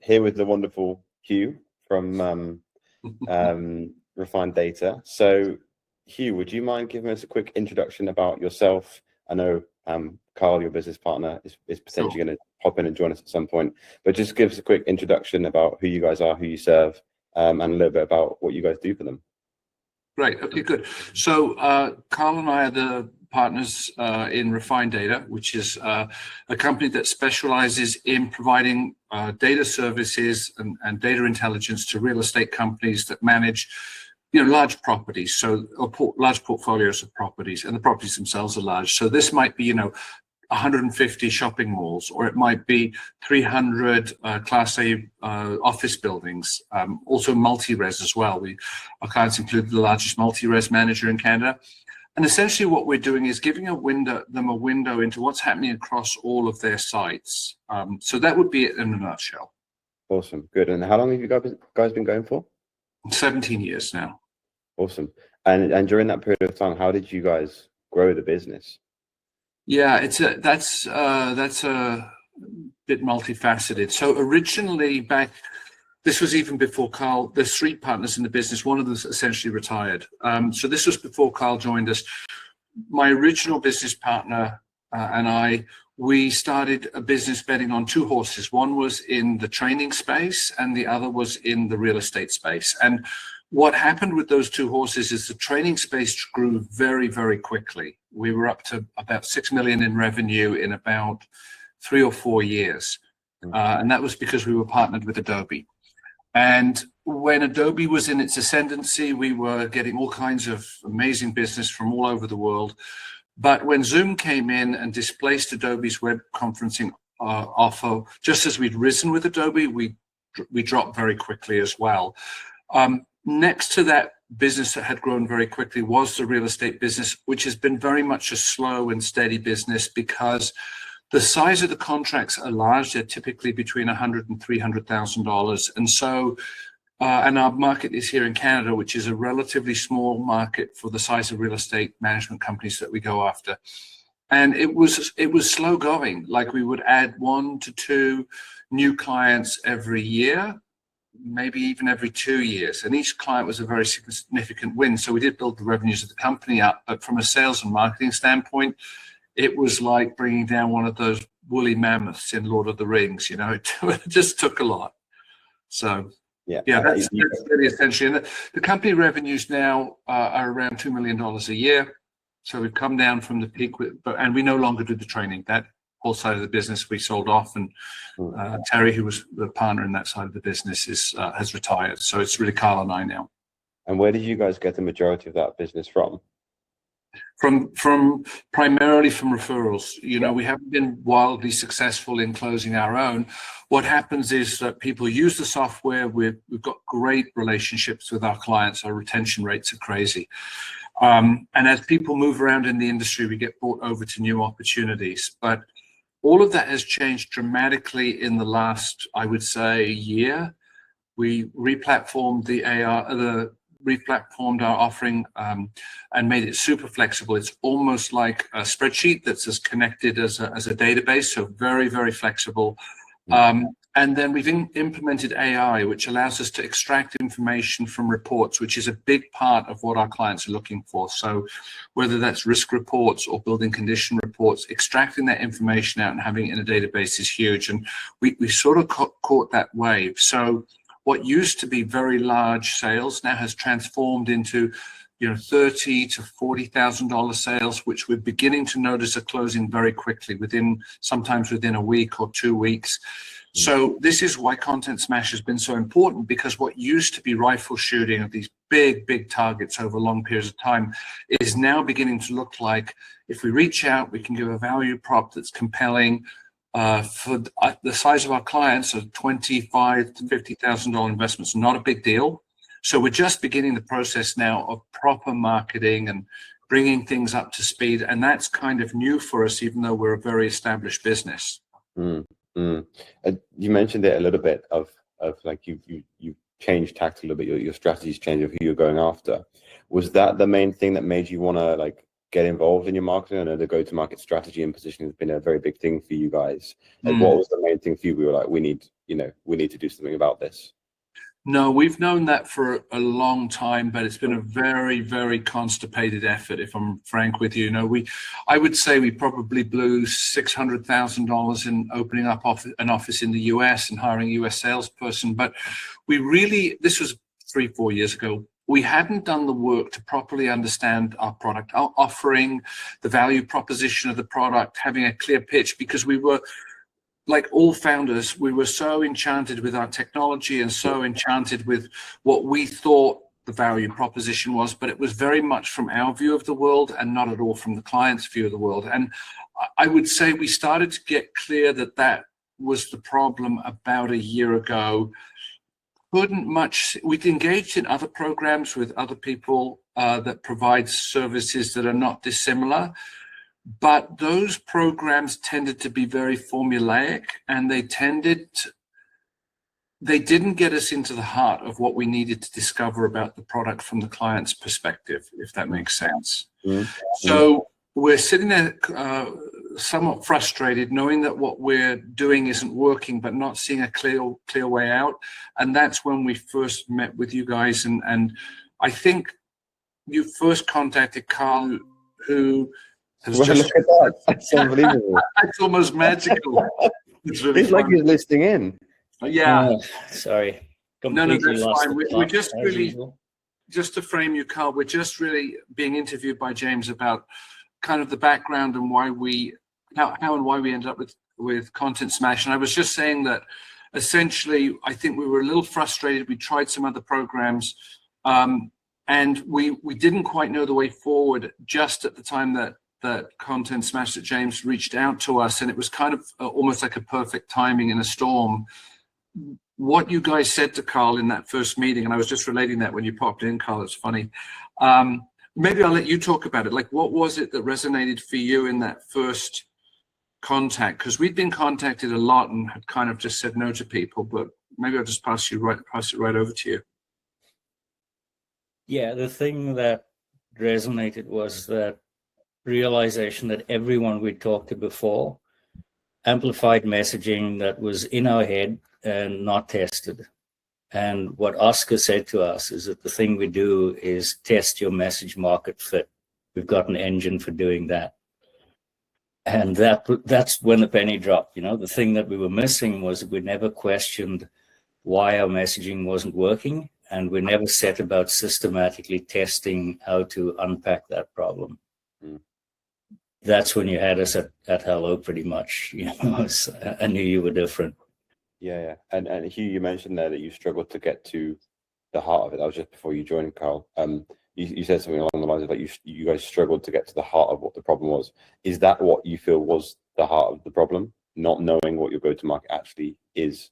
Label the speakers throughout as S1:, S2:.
S1: here with the wonderful Hugh from Refined Data. So, Hugh, would you mind giving us a quick introduction about yourself? I know Carl, your business partner, is potentially going to pop in and join us at some point, but just give us a quick introduction about who you guys are, who you serve, and a little bit about what you guys do for them.
S2: Right. Okay, good. So Carl and I are the partners in Refined Data, which is a company that specializes in providing data services and data intelligence to real estate companies that manage, large properties, so large portfolios of properties, and the properties themselves are large. So this might be, 150 shopping malls, or it might be 300 Class A office buildings, also multi-res as well. Our clients include the largest multi-res manager in Canada. And essentially what we're doing is giving them a window into what's happening across all of their sites. So that would be it in a nutshell.
S1: Awesome, good. And how long have you guys been going for?
S2: 17 years now.
S1: Awesome. And during that period of time, how did you guys grow the business?
S2: Yeah, that's a bit multifaceted. So originally this was even before Carl. There's 3 partners in the business. One of them essentially retired. So this was before Carl joined us. My original business partner and we started a business betting on 2 horses. One was in the training space and the other was in the real estate space. And what happened with those 2 horses is the training space grew very, very quickly. We were up to about 6 million in revenue in about 3 or 4 years. And that was because we were partnered with Adobe. And when Adobe was in its ascendancy, we were getting all kinds of amazing business from all over the world. But when Zoom came in and displaced Adobe's web conferencing offer, just as we'd risen with Adobe, we dropped very quickly as well. Next to that business that had grown very quickly was the real estate business, which has been very much a slow and steady business because the size of the contracts are large. They're typically between $100,000 and $300,000. And so, and our market is here in Canada, which is a relatively small market for the size of real estate management companies that we go after. And it was slow going. Like we would add 1 to 2 new clients every year, maybe even every 2 years, and each client was a very significant win. So we did build the revenues of the company up, but from a sales and marketing standpoint, it was like bringing down one of those woolly mammoths in Lord of the Rings. It just took a lot. So yeah, that's really essentially. And the company revenues now are around $2 million a year. So we've come down from the peak, and we no longer do the training. That whole side of the business we sold off, and Terry, who was the partner in that side of the business, has retired. So it's really Carl and I now.
S1: And where did you guys get the majority of that business from?
S2: From primarily from referrals. We haven't been wildly successful in closing our own. What happens is that people use the software. We've got great relationships with our clients. Our retention rates are crazy. And as people move around in the industry, we get brought over to new opportunities. But all of that has changed dramatically in the last, I would say, year. We replatformed replatformed our offering and made it super flexible. It's almost like a spreadsheet that's as connected as a database, so very, very flexible. And then we've implemented AI, which allows us to extract information from reports, which is a big part of what our clients are looking for. So whether that's risk reports or building condition reports, extracting that information out and having it in a database is huge. And we sort of caught that wave. So what used to be very large sales now has transformed into $30,000 to $40,000 sales, which we're beginning to notice are closing very quickly, sometimes within a week or 2 weeks. So this is why ContentSmash has been so important, because what used to be rifle shooting of these big targets over long periods of time is now beginning to look like, if we reach out, we can give a value prop that's compelling. For the size of our clients, are $25,000 to $50,000 investments, not a big deal. So we're just beginning the process now of proper marketing and bringing things up to speed, and that's kind of new for us, even though we're a very established business.
S1: You mentioned it a little bit of like you changed tact a little bit, your strategies changed of who you're going after. Was that the main thing that made you want to get involved in your marketing? I know the go-to-market strategy and positioning has been a very big thing for you guys. And what was the main thing for you? We were like, we need we need to do something about this?
S2: No, we've known that for a long time, but it's been a very, very constipated effort, if I'm frank with you. I would say we probably blew $600,000 in opening up an office in the US and hiring a US salesperson. But this was 3-4 years ago. We hadn't done the work to properly understand our product, our offering, the value proposition of the product, having a clear pitch, because we were, like all founders, we were so enchanted with our technology and so enchanted with what we thought the value proposition was, but it was very much from our view of the world and not at all from the client's view of the world. And I would say we started to get clear that that was the problem about a year ago. We'd engaged in other programs with other people that provide services that are not dissimilar. But those programs tended to be very formulaic, and they didn't get us into the heart of what we needed to discover about the product from the client's perspective, if that makes sense. Mm-hmm. So we're sitting there somewhat frustrated, knowing that what we're doing isn't working, but not seeing a clear way out. And that's when we first met with you guys. And I think you first contacted Carl, who
S1: look at that. That's unbelievable.
S2: It's almost magical. It's really
S1: like he's listening in.
S2: Yeah.
S3: Sorry.
S2: No, that's fine. We're just really, just to frame you, Carl, we're just really being interviewed by James about kind of the background and how and why we ended up with ContentSmash. And I was just saying that essentially, I think we were a little frustrated. We tried some other programs, and we didn't quite know the way forward just at the time that ContentSmash, that James reached out to us, and it was kind of almost like a perfect timing in a storm. What you guys said to Carl in that first meeting, and I was just relating that when you popped in, Carl, it's funny. Maybe I'll let you talk about it. Like, what was it that resonated for you in that first contact? Because we'd been contacted a lot and had kind of just said no to people, but maybe I'll just pass it right over to you.
S3: Yeah, the thing that resonated was that realization that everyone we talked to before amplified messaging that was in our head and not tested. And what Oscar said to us is that the thing we do is test your message market fit. We've got an engine for doing that. And that's when the penny dropped. The thing that we were missing was we never questioned why our messaging wasn't working, and we never set about systematically testing how to unpack that problem. That's when you had us at hello, pretty much. I knew you were different.
S1: Yeah. And Hugh, you mentioned there that you struggled to get to the heart of it. That was just before you joined, Carl. You said something along the lines of like you guys struggled to get to the heart of what the problem was. Is that what you feel was the heart of the problem? Not knowing what your go-to-market actually is?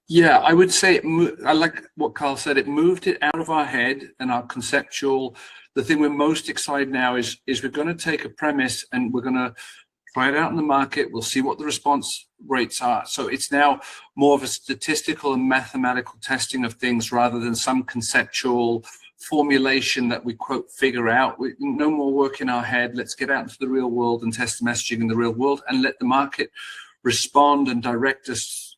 S2: Yeah, I would say I like what Carl said. It moved it out of our head and our conceptual. The thing we're most excited now is we're going to take a premise and we're going to try it out in the market. We'll see what the response rates are. So it's now more of a statistical and mathematical testing of things rather than some conceptual formulation that we quote figure out. No more work in our head. Let's get out into the real world and test the messaging in the real world and let the market respond and direct us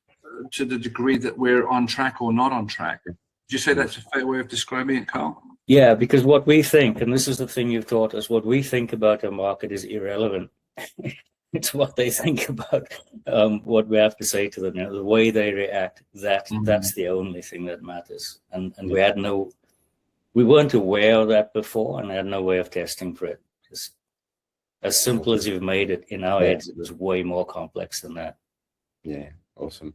S2: to the degree that we're on track or not on track. Would you say that's a fair way of describing it, Carl?
S3: Yeah, because what we think, and this is the thing you've taught us, what we think about our market is irrelevant. It's what they think about what we have to say to them, the way they react. That's the only thing that matters. And we weren't aware of that before, and had no way of testing for it. Just as simple as you've made it, in our heads, it was way more complex than that.
S1: Yeah, awesome.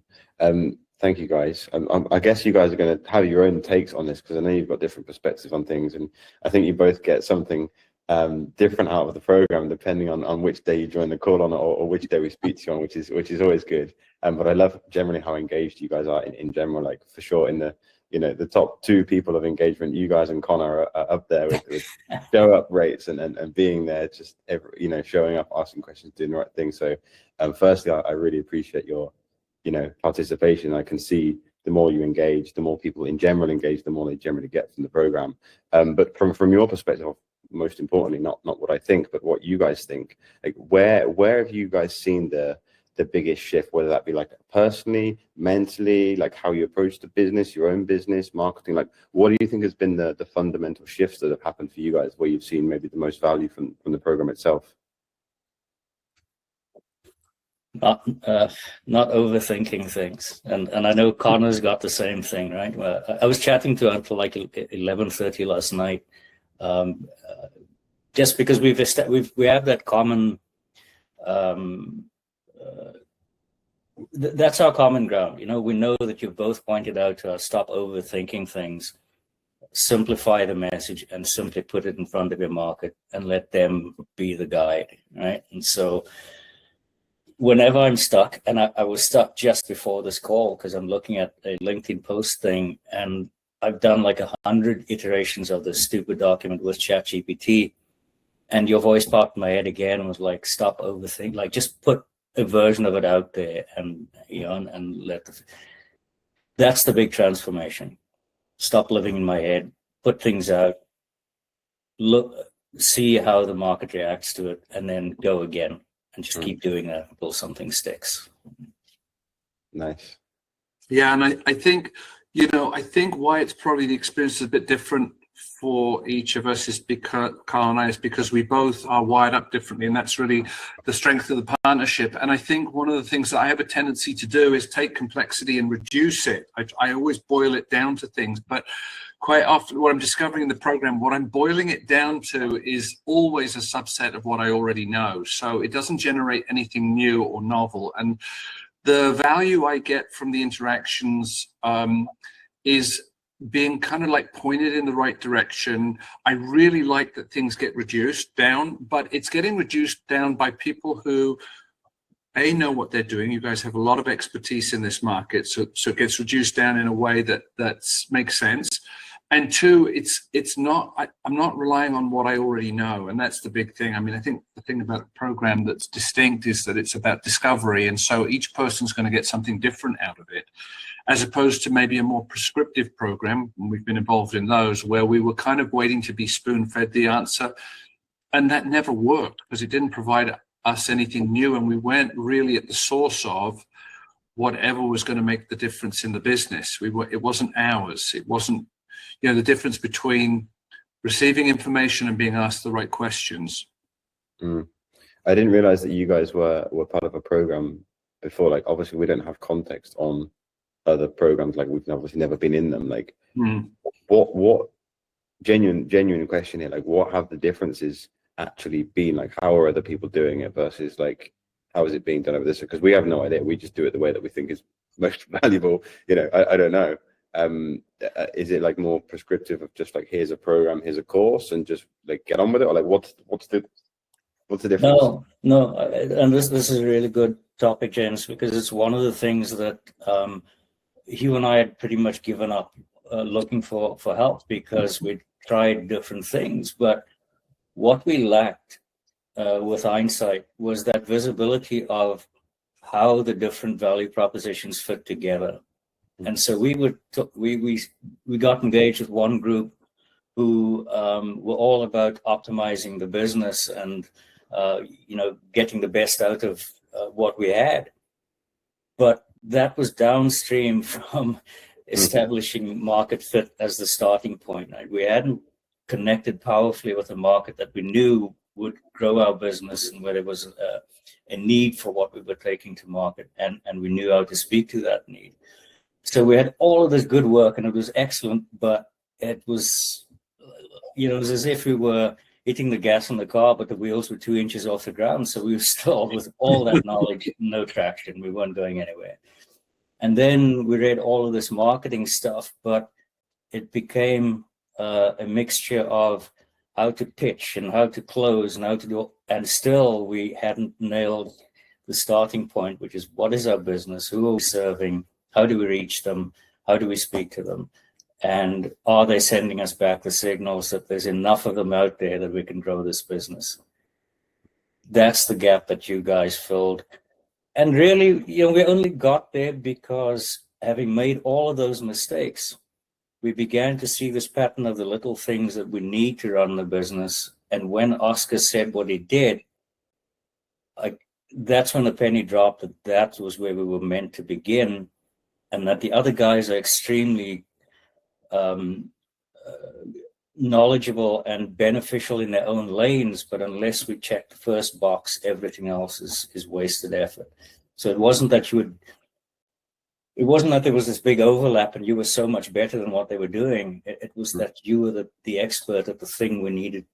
S1: Thank you, guys. I guess you guys are going to have your own takes on this, because I know you've got different perspectives on things, and I think you both get something different out of the program depending on which day you join the call on, or which day we speak to you on, which is always good. But I love generally how engaged you guys are in general. Like, for sure, in the top 2 people of engagement, you guys and Connor are up there with show up rates and being there, just showing up, asking questions, doing the right thing. So firstly, I really appreciate your participation. I can see the more you engage, the more people in general engage, the more they generally get from the program. But from your perspective, most importantly, not what I think, but what you guys think, like where have you guys seen the the biggest shift, whether that be like personally, mentally, like how you approach the business, your own business, marketing? Like, what do you think has been the fundamental shifts that have happened for you guys, where you've seen maybe the most value from the program itself?
S3: Not overthinking things, and I know Connor's got the same thing, right? I was chatting to him until like 11:30 last night, just because we have that common. That's our common ground. We know that you've both pointed out to us, stop overthinking things, simplify the message, and simply put it in front of your market and let them be the guide, right? And so whenever I'm stuck, and I was stuck just before this call because I'm looking at a LinkedIn post thing, and I've done like 100 iterations of this stupid document with ChatGPT, and your voice popped in my head again and was like, stop overthinking, like just put a version of it out there, and and that's the big transformation. Stop living in my head, put things out, see how the market reacts to it, and then go again. And just keep doing that until something sticks.
S1: Nice.
S2: Yeah, and I think, I think why it's probably the experience is a bit different for each of us is because Carl and I is because we both are wired up differently, and that's really the strength of the partnership. And I think one of the things that I have a tendency to do is take complexity and reduce it. I always boil it down to things, but quite often what I'm discovering in the program, what I'm boiling it down to is always a subset of what I already know. So it doesn't generate anything new or novel. And the value I get from the interactions is being kind of like pointed in the right direction. I really like that things get reduced down, but it's getting reduced down by people who know what they're doing. You guys have a lot of expertise in this market, so it gets reduced down in a way that makes sense. And two, it's not, I'm not relying on what I already know. And that's the big thing. I mean, I think the thing about a program that's distinct is that it's about discovery. And so each person's going to get something different out of it, as opposed to maybe a more prescriptive program. And we've been involved in those where we were kind of waiting to be spoon-fed the answer. And that never worked because it didn't provide us anything new. And we weren't really at the source of whatever was going to make the difference in the business. It wasn't ours. It wasn't, the difference between receiving information and being asked the right questions.
S1: I didn't realize that you guys were part of a program before. Like, obviously we don't have context on other programs, like we've obviously never been in them. Like what genuine question here, like what have the differences actually been? Like, how are other people doing it versus like how is it being done over this? Because we have no idea. We just do it the way that we think is most valuable. I don't know. Is it like more prescriptive of just like, here's a program, here's a course, and just like get on with it? Or like what's the difference?
S3: No, and this is a really good topic, James, because it's one of the things that Hugh and I had pretty much given up looking for help, because we'd tried different things. But what we lacked with hindsight was that visibility of how the different value propositions fit together. And so we got engaged with one group who were all about optimizing the business and getting the best out of what we had. But that was downstream from establishing market fit as the starting point. Right? We hadn't connected powerfully with a market that we knew would grow our business and where there was a need for what we were taking to market, and we knew how to speak to that need. So we had all of this good work, and it was excellent, but it was, it was as if we were hitting the gas on the car, but the wheels were 2 inches off the ground. So we were still, with all that knowledge, no traction. We weren't going anywhere. And then we read all of this marketing stuff, but it became a mixture of how to pitch and how to close and how to do, and still we hadn't nailed the starting point, which is, what is our business? Who are we serving? How do we reach them? How do we speak to them? And are they sending us back the signals that there's enough of them out there that we can grow this business? That's the gap that you guys filled. And really, we only got there because, having made all of those mistakes, we began to see this pattern of the little things that we need to run the business. And when Oscar said what he did, that's when the penny dropped that was where we were meant to begin, and that the other guys are extremely knowledgeable and beneficial in their own lanes, but unless we check the first box, everything else is wasted effort. So it wasn't that there was this big overlap and you were so much better than what they were doing. It was that you were the expert at the thing we needed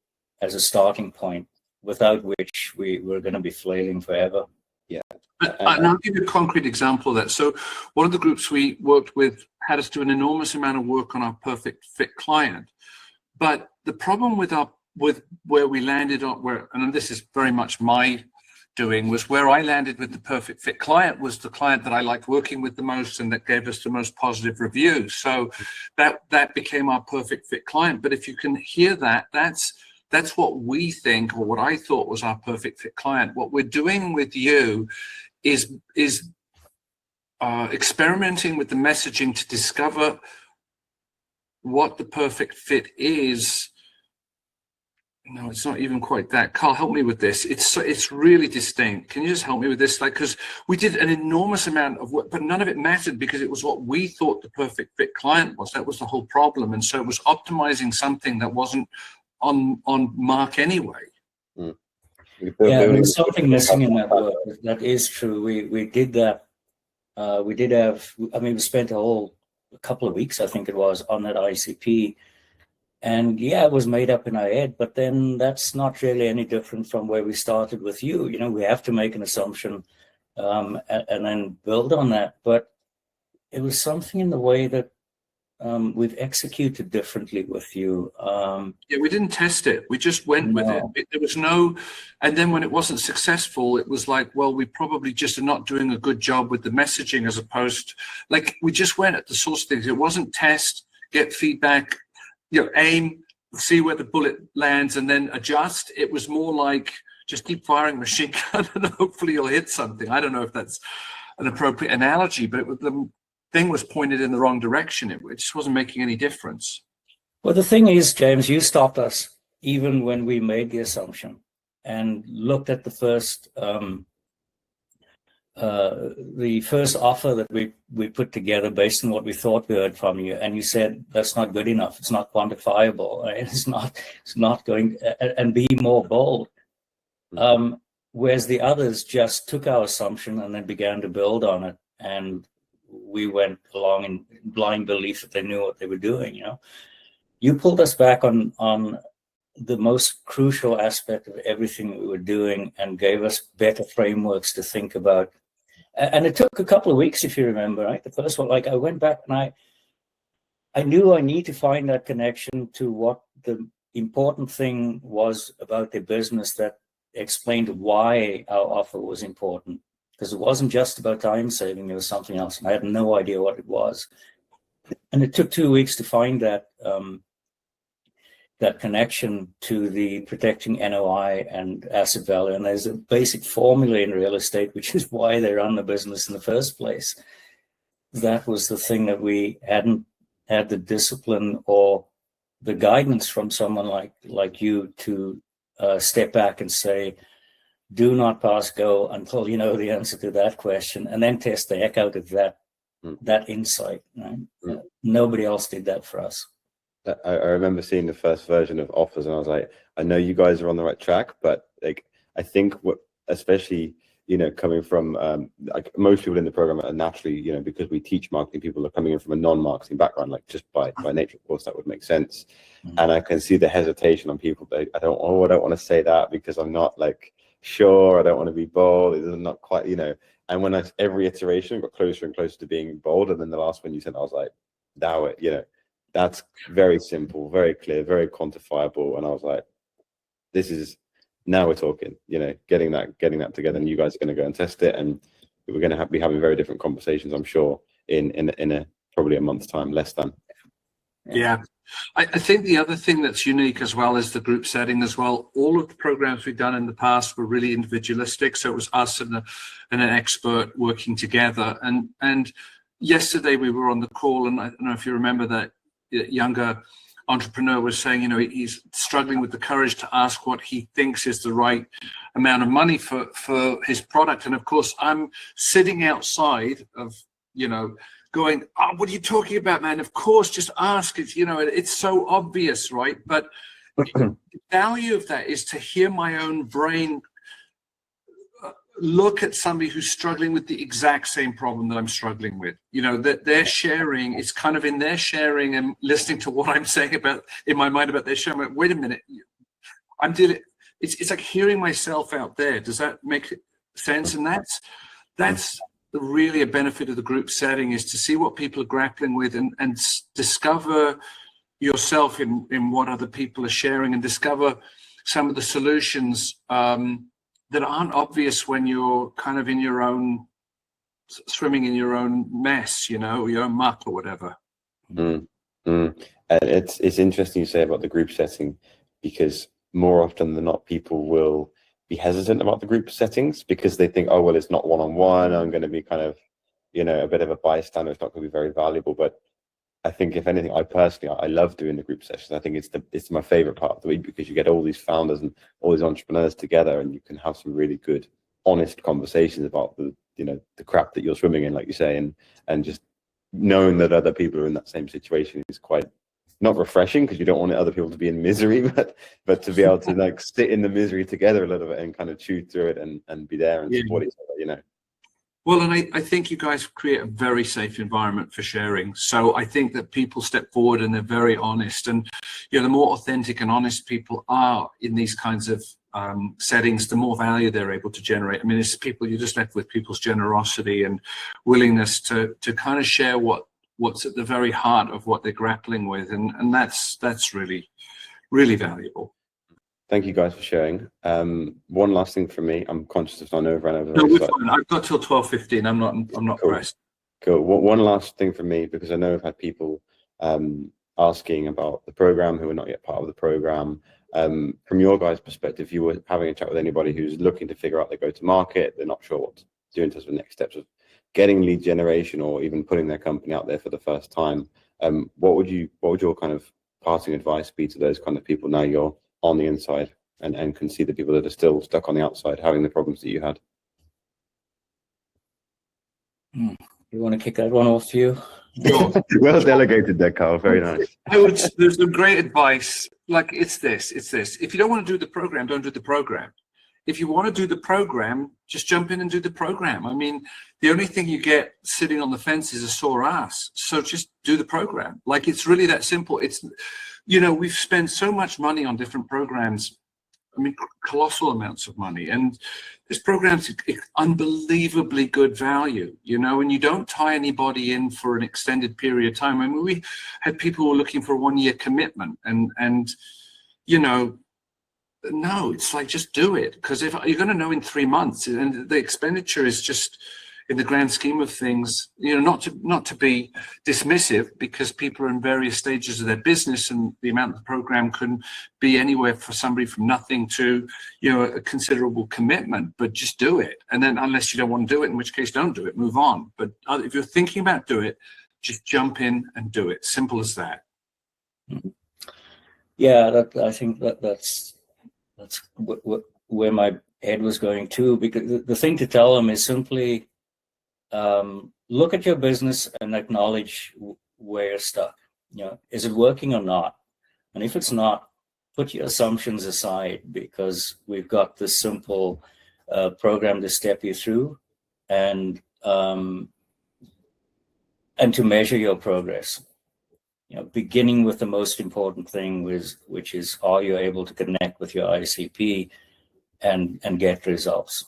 S3: as a starting point, without which we were going to be flailing forever.
S1: Yeah.
S2: And I'll give you a concrete example of that. So one of the groups we worked with had us do an enormous amount of work on our perfect fit client. But the problem with where we landed on, and this is very much my doing, was where I landed with the perfect fit client was the client that I liked working with the most and that gave us the most positive reviews. So that became our perfect fit client. But if you can hear that, that's what we think, or what I thought was our perfect fit client. What we're doing with you is experimenting with the messaging to discover what the perfect fit is. No, it's not even quite that. Carl, help me with this. It's really distinct. Can you just help me with this? Like, because we did an enormous amount of work, but none of it mattered because it was what we thought the perfect fit client was. That was the whole problem. And so it was optimizing something that wasn't on mark anyway.
S3: Yeah, there was something missing in that work. That is true. We did that. We did have, we spent a couple of weeks, I think it was, on that ICP. And yeah, it was made up in our head, but then that's not really any different from where we started with you. You know, we have to make an assumption and then build on that. But it was something in the way that we've executed differently with you.
S2: Yeah, we didn't test it. We just went with it. There was no, and then when it wasn't successful, it was like, well, we probably just are not doing a good job with the messaging, as opposed to, like, we just went at the source of things. It wasn't test, get feedback, aim, see where the bullet lands, and then adjust. It was more like just keep firing machine gun and hopefully you'll hit something. I don't know if that's an appropriate analogy, but the thing was pointed in the wrong direction. It just wasn't making any difference.
S3: Well, the thing is, James, you stopped us even when we made the assumption and looked at the first offer that we put together based on what we thought we heard from you, and you said that's not good enough. It's not quantifiable. It's not going. And be more bold. Whereas the others just took our assumption and then began to build on it, and we went along in blind belief that they knew what they were doing. You pulled us back on the most crucial aspect of everything we were doing and gave us better frameworks to think about. And it took a couple of weeks, if you remember, right? The first one, like, I went back and I knew I need to find that connection to what the important thing was about their business that explained why our offer was important. Because it wasn't just about time saving, there was something else, and I had no idea what it was. And it took 2 weeks to find that connection to the protecting NOI and asset value. And there's a basic formula in real estate, which is why they run the business in the first place. That was the thing that we hadn't had the discipline or the guidance from someone like you to step back and say, do not pass go until you know the answer to that question, and then test the heck out of that insight. Right? Nobody else did that for us.
S1: I remember seeing the first version of offers, and I was like, I know you guys are on the right track, but like, I think especially coming from like most people in the program are naturally, because we teach marketing, people are coming in from a non-marketing background, like just by nature, of course, that would make sense. And I can see the hesitation on people. I don't want to say that because I'm not like sure. I don't want to be bold. It's not quite, And when every iteration got closer and closer to being bold, and then the last one you sent, I was like, now it, that's very simple, very clear, very quantifiable. And I was like, now we're talking, getting that together, and you guys are going to go and test it. And we're going to be having very different conversations, I'm sure, in probably a month's time, less than.
S2: Yeah. I think the other thing that's unique as well is the group setting as well. All of the programs we've done in the past were really individualistic. So it was us and an expert working together. And yesterday we were on the call, and I don't know if you remember that younger entrepreneur was saying, you know, he's struggling with the courage to ask what he thinks is the right amount of money for his product. And of course, I'm sitting outside of, you know, going, oh, what are you talking about, man? Of course, just ask. It's, you know, it's so obvious, right? But the value of that is to hear my own brain look at somebody who's struggling with the exact same problem that I'm struggling with. You know, that they're sharing, it's kind of in their sharing and listening to what I'm saying about in my mind about their sharing. Like, wait a minute, I'm dealing. It's like hearing myself out there. Does that make sense? And that's really a benefit of the group setting, is to see what people are grappling with and discover yourself in what other people are sharing, and discover some of the solutions that aren't obvious when you're kind of in your own, swimming in your own mess, you know, your own muck or whatever.
S1: It's interesting you say about the group setting, because more often than not, people will be hesitant about the group settings because they think, oh, well, it's not one-on-one. I'm going to be kind of, you know, a bit of a bystander. It's not going to be very valuable. But I think, if anything, I love doing the group sessions. I think it's my favorite part of the week, because you get all these founders and all these entrepreneurs together, and you can have some really good, honest conversations about the, you know, the crap that you're swimming in, like you say, and just knowing that other people are in that same situation is quite, not refreshing, because you don't want other people to be in misery, but to be able to like sit in the misery together a little bit and kind of chew through it and be there and support each other, you know.
S2: Well, and I think you guys create a very safe environment for sharing. So I think that people step forward and they're very honest. And, you know, the more authentic and honest people are in these kinds of settings, the more value they're able to generate. I mean, it's people, you're just left with people's generosity and willingness to kind of share what's at the very heart of what they're grappling with. And that's really, really valuable.
S1: Thank you guys for sharing. One last thing from me. I'm conscious of time over and over.
S2: No, we're fine. I've got till 12:15. I'm not
S1: cool.
S2: pressed.
S1: Cool. One last thing from me, because I know I've had people asking about the program who are not yet part of the program. From your guys' perspective, you were having a chat with anybody who's looking to figure out their go-to-market. They're not sure what to do in terms of next steps of getting lead generation or even putting their company out there for the first time. What would your kind of parting advice be to those kind of people now you're on the inside and can see the people that are still stuck on the outside having the problems that you had?
S3: You want to kick that one off, Hugh?
S1: Well delegated there, Carl. Very nice.
S2: There's some great advice. Like, it's this. If you don't want to do the program, don't do the program. If you want to do the program, just jump in and do the program. I mean, the only thing you get sitting on the fence is a sore ass. So just do the program. Like, it's really that simple. It's, you know, we've spent so much money on different programs. I mean, colossal amounts of money. And this program's unbelievably good value, you know, and you don't tie anybody in for an extended period of time. I mean, we had people who were looking for a 1-year commitment and, you know, no, it's like, just do it. Because if you're going to know in 3 months, and the expenditure is just, in the grand scheme of things, you know, not to be dismissive, because people are in various stages of their business, and the amount of the program can be anywhere for somebody from nothing to, you know, a considerable commitment. But just do it. And then, unless you don't want to do it, in which case don't do it, move on. But if you're thinking about do it, just jump in and do it. Simple as that.
S3: Yeah, I think that's where my head was going too, because the thing to tell them is simply look at your business and acknowledge where you're stuck. You know, is it working or not? And if it's not, put your assumptions aside, because we've got this simple program to step you through and to measure your progress. You know, beginning with the most important thing, which is, are you able to connect with your ICP and get results?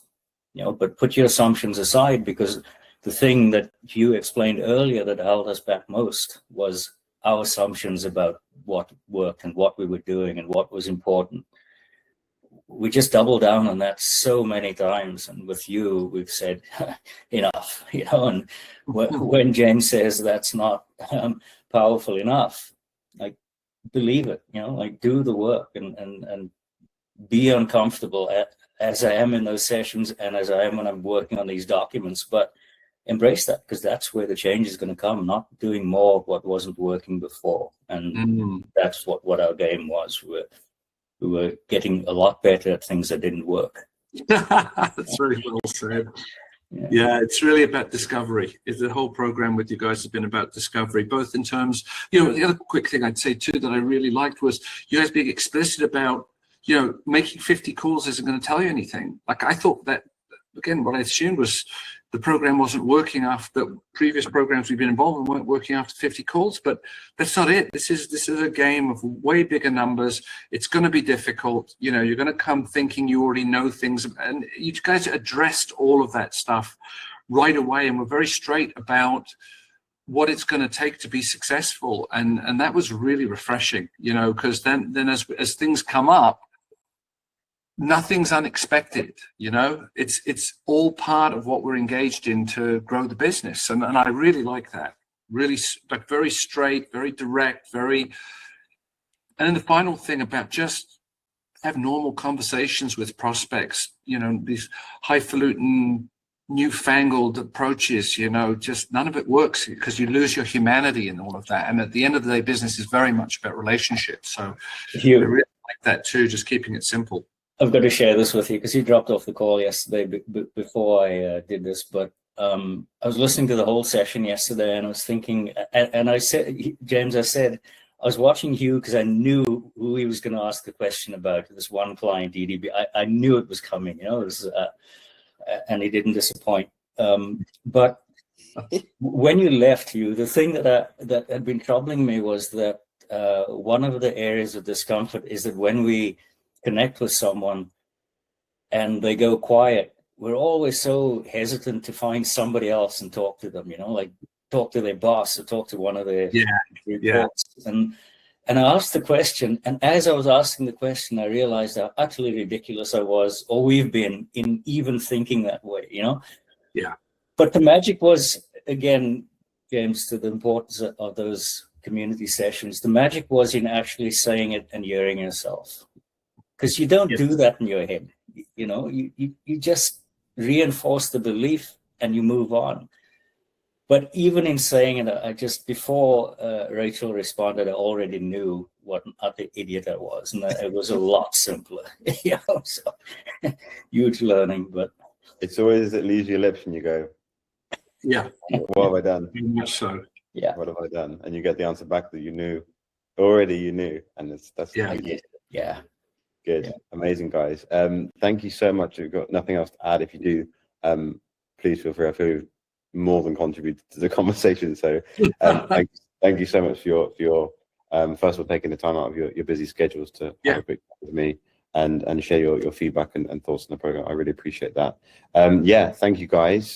S3: You know, but put your assumptions aside, because the thing that you explained earlier that held us back most was our assumptions about what worked and what we were doing and what was important. We just doubled down on that so many times, and with you, we've said enough. You know, and when Jen says that's not powerful enough, like, believe it. You know, like, do the work and be uncomfortable as I am in those sessions and as I am when I'm working on these documents, but embrace that, because that's where the change is going to come, not doing more of what wasn't working before. And that's what our game was. We were getting a lot better at things that didn't work.
S2: That's very well said. Yeah, it's really about discovery. The whole program with you guys has been about discovery, both in terms, the other quick thing I'd say too that I really liked was you guys being explicit about, making 50 calls isn't going to tell you anything. Like, I thought that, again, what I assumed was the program wasn't working after previous programs we've been involved in weren't working after 50 calls, but that's not it. This is a game of way bigger numbers. It's going to be difficult. You're going to come thinking you already know things, and you guys addressed all of that stuff right away, and were very straight about what it's going to take to be successful, and that was really refreshing. Because then as things come up, nothing's unexpected. It's all part of what we're engaged in to grow the business, and I really like that. Really, like, very straight, very direct, very. And then the final thing about just have normal conversations with prospects. These highfalutin, newfangled approaches. Just none of it works, because you lose your humanity in all of that. And at the end of the day, business is very much about relationships. So I really like that too. Just keeping it simple.
S3: I've got to share this with you because you dropped off the call yesterday before I did this, but I was listening to the whole session yesterday, and I was thinking, and I said, James, I was watching Hugh because I knew who he was going to ask the question about, this one client, EDB. I knew it was coming, and he didn't disappoint. But when you left, Hugh, the thing that had been troubling me was that one of the areas of discomfort is that when we connect with someone and they go quiet, we're always so hesitant to find somebody else and talk to them, like talk to their boss or talk to one of their reports. And I asked the question, and as I was asking the question, I realized how utterly ridiculous I was, or we've been, in even thinking that way,
S2: Yeah.
S3: But the magic was, again, James, to the importance of those community sessions, the magic was in actually saying it and hearing yourself. Because you don't do that in your head, you just reinforce the belief and you move on. But even in saying it, I just, before Rachel responded, I already knew what an utter idiot I was, and it was a lot simpler. So huge learning, but
S1: it's always it leaves your lips and you go,
S2: yeah,
S1: what have I done?
S2: Very much so.
S3: Yeah,
S1: what have I done? And you get the answer back that you knew, and that's
S3: yeah.
S1: Good. Amazing, guys. Thank you so much. We've got nothing else to add. If you do, please feel free. I feel more than contribute to the conversation. So thank you so much for your first of all, taking the time out of your busy schedules to have a quick chat with me and share your feedback and thoughts on the program. I really appreciate that. Thank you, guys.